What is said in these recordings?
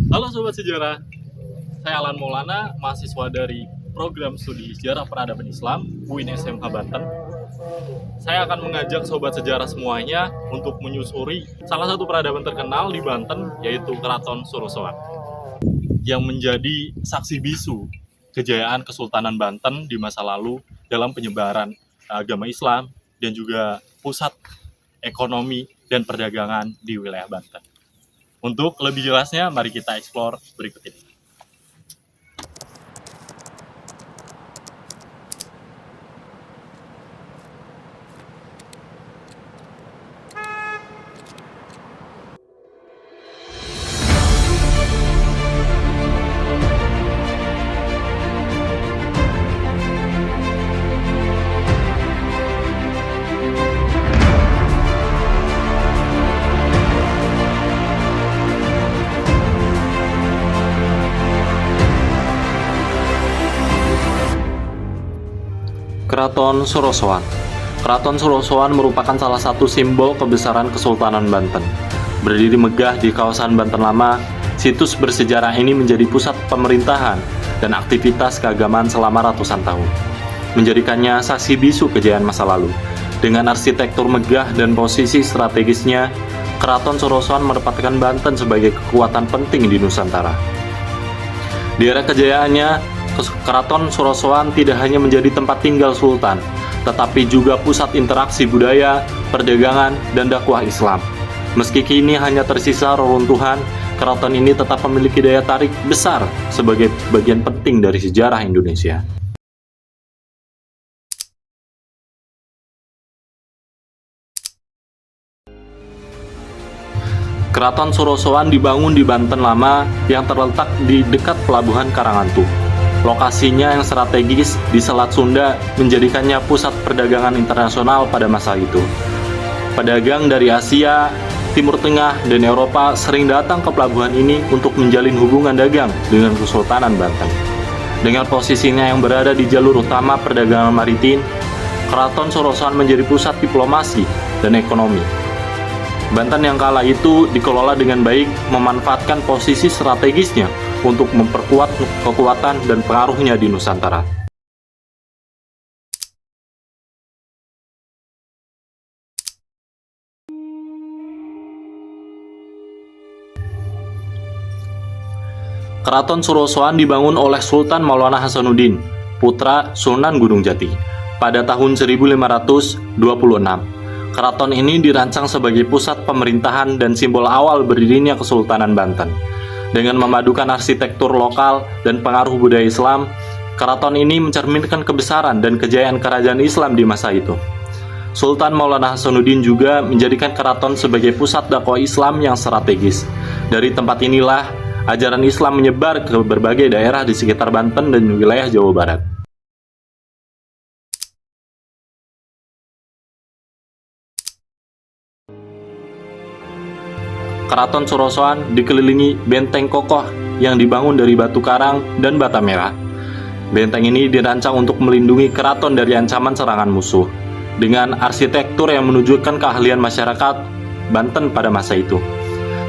Halo Sobat Sejarah, saya Alan Maulana, mahasiswa dari program studi Sejarah Peradaban Islam UIN SMH Banten. Saya akan mengajak Sobat Sejarah semuanya untuk menyusuri salah satu peradaban terkenal di Banten, yaitu Keraton Sorosoan, yang menjadi saksi bisu kejayaan Kesultanan Banten di masa lalu dalam penyebaran agama Islam dan juga pusat ekonomi dan perdagangan di wilayah Banten. Untuk lebih jelasnya, mari kita eksplor berikut ini. Keraton Sorosoan. Keraton Sorosoan merupakan salah satu simbol kebesaran Kesultanan Banten. Berdiri megah di kawasan Banten Lama, situs bersejarah ini menjadi pusat pemerintahan dan aktivitas keagamaan selama ratusan tahun, menjadikannya saksi bisu kejayaan masa lalu. Dengan arsitektur megah dan posisi strategisnya, Keraton Sorosoan menempatkan Banten sebagai kekuatan penting di Nusantara. Di era kejayaannya, Keraton Sorosoan tidak hanya menjadi tempat tinggal sultan, tetapi juga pusat interaksi budaya, perdagangan, dan dakwah Islam. Meski kini hanya tersisa reruntuhan, keraton ini tetap memiliki daya tarik besar sebagai bagian penting dari sejarah Indonesia. Keraton Sorosoan dibangun di Banten Lama yang terletak di dekat Pelabuhan Karangantu. Lokasinya yang strategis di Selat Sunda menjadikannya pusat perdagangan internasional pada masa itu. Pedagang dari Asia, Timur Tengah, dan Eropa sering datang ke pelabuhan ini untuk menjalin hubungan dagang dengan Kesultanan Banten. Dengan posisinya yang berada di jalur utama perdagangan maritim, Keraton Sorosoan menjadi pusat diplomasi dan ekonomi. Banten yang kala itu dikelola dengan baik, memanfaatkan posisi strategisnya untuk memperkuat kekuatan dan pengaruhnya di Nusantara. Keraton Sorosoan dibangun oleh Sultan Maulana Hasanuddin, putra Sunan Gunung Jati, pada tahun 1526. Keraton ini dirancang sebagai pusat pemerintahan dan simbol awal berdirinya Kesultanan Banten. Dengan memadukan arsitektur lokal dan pengaruh budaya Islam, keraton ini mencerminkan kebesaran dan kejayaan kerajaan Islam di masa itu. Sultan Maulana Hasanuddin juga menjadikan keraton sebagai pusat dakwah Islam yang strategis. Dari tempat inilah ajaran Islam menyebar ke berbagai daerah di sekitar Banten dan wilayah Jawa Barat. Keraton Sorosoan dikelilingi benteng kokoh yang dibangun dari batu karang dan bata merah. Benteng ini dirancang untuk melindungi keraton dari ancaman serangan musuh, dengan arsitektur yang menunjukkan keahlian masyarakat Banten pada masa itu.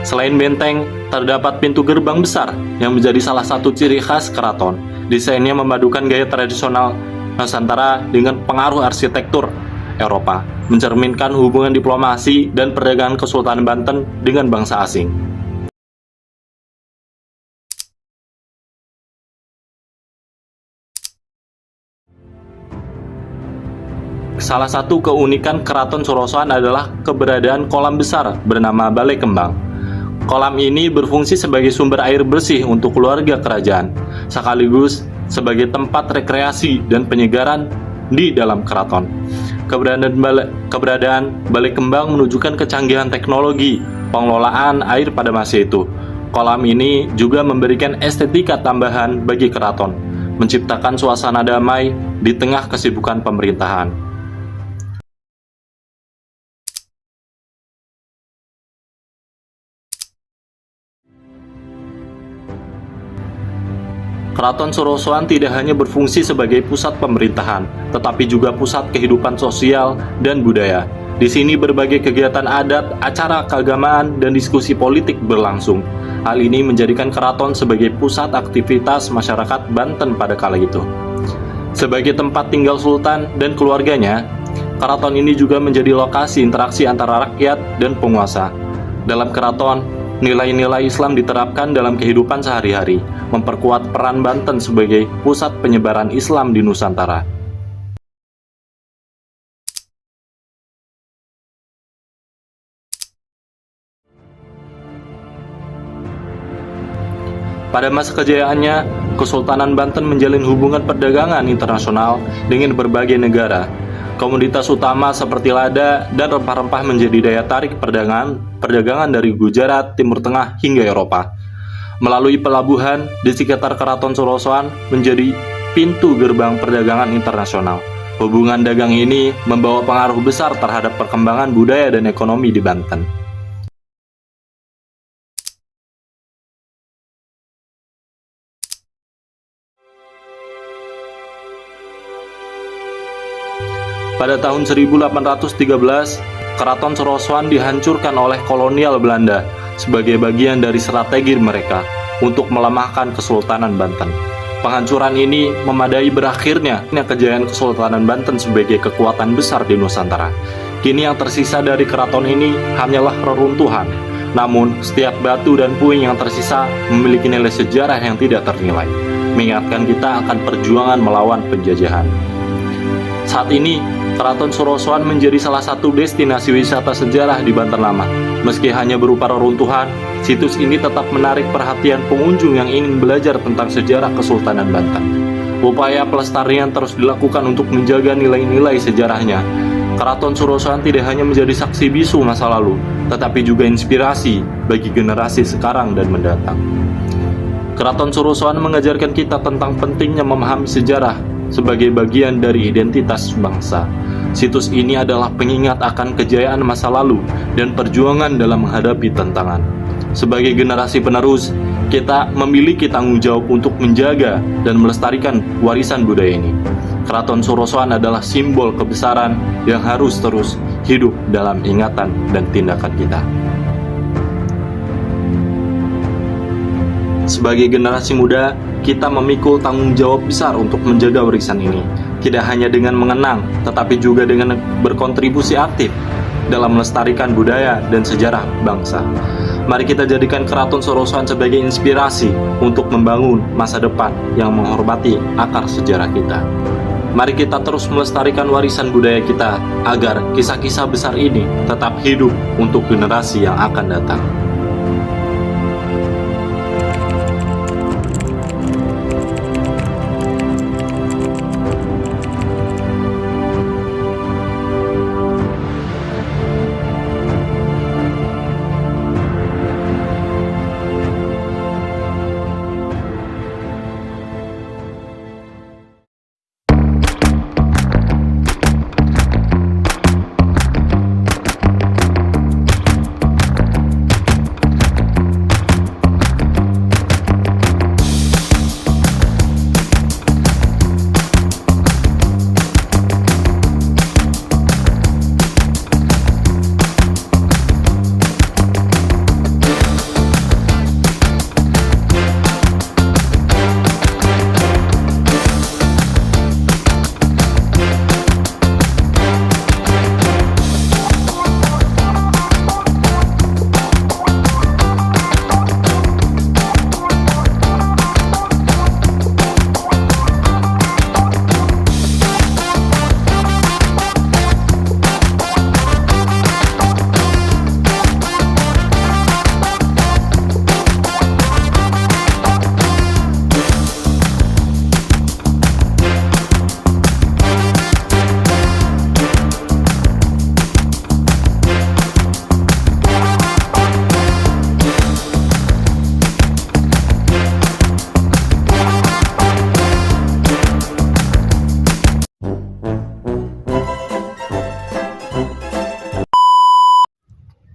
Selain benteng, terdapat pintu gerbang besar yang menjadi salah satu ciri khas keraton. Desainnya memadukan gaya tradisional Nusantara dengan pengaruh arsitektur Eropa, mencerminkan hubungan diplomasi dan perdagangan Kesultanan Banten dengan bangsa asing. Salah satu keunikan Keraton Sorosoan adalah keberadaan kolam besar bernama Balai Kembang. Kolam ini berfungsi sebagai sumber air bersih untuk keluarga kerajaan, sekaligus sebagai tempat rekreasi dan penyegaran di dalam keraton. Keberadaan Balai Kembang menunjukkan kecanggihan teknologi pengelolaan air pada masa itu. Kolam ini juga memberikan estetika tambahan bagi keraton, menciptakan suasana damai di tengah kesibukan pemerintahan. Keraton Sorosoan tidak hanya berfungsi sebagai pusat pemerintahan, tetapi juga pusat kehidupan sosial dan budaya. Di sini berbagai kegiatan adat, acara keagamaan, dan diskusi politik berlangsung. Hal ini menjadikan keraton sebagai pusat aktivitas masyarakat Banten pada kala itu. Sebagai tempat tinggal sultan dan keluarganya, keraton ini juga menjadi lokasi interaksi antara rakyat dan penguasa. Dalam keraton, nilai-nilai Islam diterapkan dalam kehidupan sehari-hari, memperkuat peran Banten sebagai pusat penyebaran Islam di Nusantara. Pada masa kejayaannya, Kesultanan Banten menjalin hubungan perdagangan internasional dengan berbagai negara. Komoditas utama seperti lada dan rempah-rempah menjadi daya tarik perdagangan dari Gujarat, Timur Tengah hingga Eropa. Melalui pelabuhan di sekitar Keraton Sorosoan menjadi pintu gerbang perdagangan internasional. Hubungan dagang ini membawa pengaruh besar terhadap perkembangan budaya dan ekonomi di Banten. Pada tahun 1813, Keraton Sorosoan dihancurkan oleh kolonial Belanda sebagai bagian dari strategi mereka untuk melemahkan Kesultanan Banten. Penghancuran ini memadai berakhirnya kejayaan Kesultanan Banten sebagai kekuatan besar di Nusantara. Kini yang tersisa dari keraton ini hanyalah reruntuhan. Namun, setiap batu dan puing yang tersisa memiliki nilai sejarah yang tidak ternilai, mengingatkan kita akan perjuangan melawan penjajahan. Saat ini, Keraton Sorosoan menjadi salah satu destinasi wisata sejarah di Banten Lama. Meski hanya berupa reruntuhan, situs ini tetap menarik perhatian pengunjung yang ingin belajar tentang sejarah Kesultanan Banten. Upaya pelestarian terus dilakukan untuk menjaga nilai-nilai sejarahnya. Keraton Sorosoan tidak hanya menjadi saksi bisu masa lalu, tetapi juga inspirasi bagi generasi sekarang dan mendatang. Keraton Sorosoan mengajarkan kita tentang pentingnya memahami sejarah sebagai bagian dari identitas bangsa. Situs ini adalah pengingat akan kejayaan masa lalu dan perjuangan dalam menghadapi tantangan. Sebagai generasi penerus, kita memiliki tanggung jawab untuk menjaga dan melestarikan warisan budaya ini. Keraton Sorosoan adalah simbol kebesaran yang harus terus hidup dalam ingatan dan tindakan kita. Sebagai generasi muda, kita memikul tanggung jawab besar untuk menjaga warisan ini. Tidak hanya dengan mengenang, tetapi juga dengan berkontribusi aktif dalam melestarikan budaya dan sejarah bangsa. Mari kita jadikan Keraton Sorosoan sebagai inspirasi untuk membangun masa depan yang menghormati akar sejarah kita. Mari kita terus melestarikan warisan budaya kita agar kisah-kisah besar ini tetap hidup untuk generasi yang akan datang.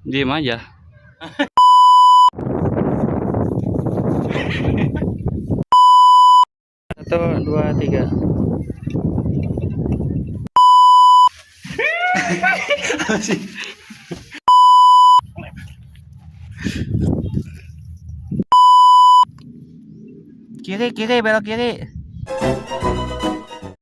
Diem aja. Satu, dua, tiga. Kiri, kiri, belok kiri.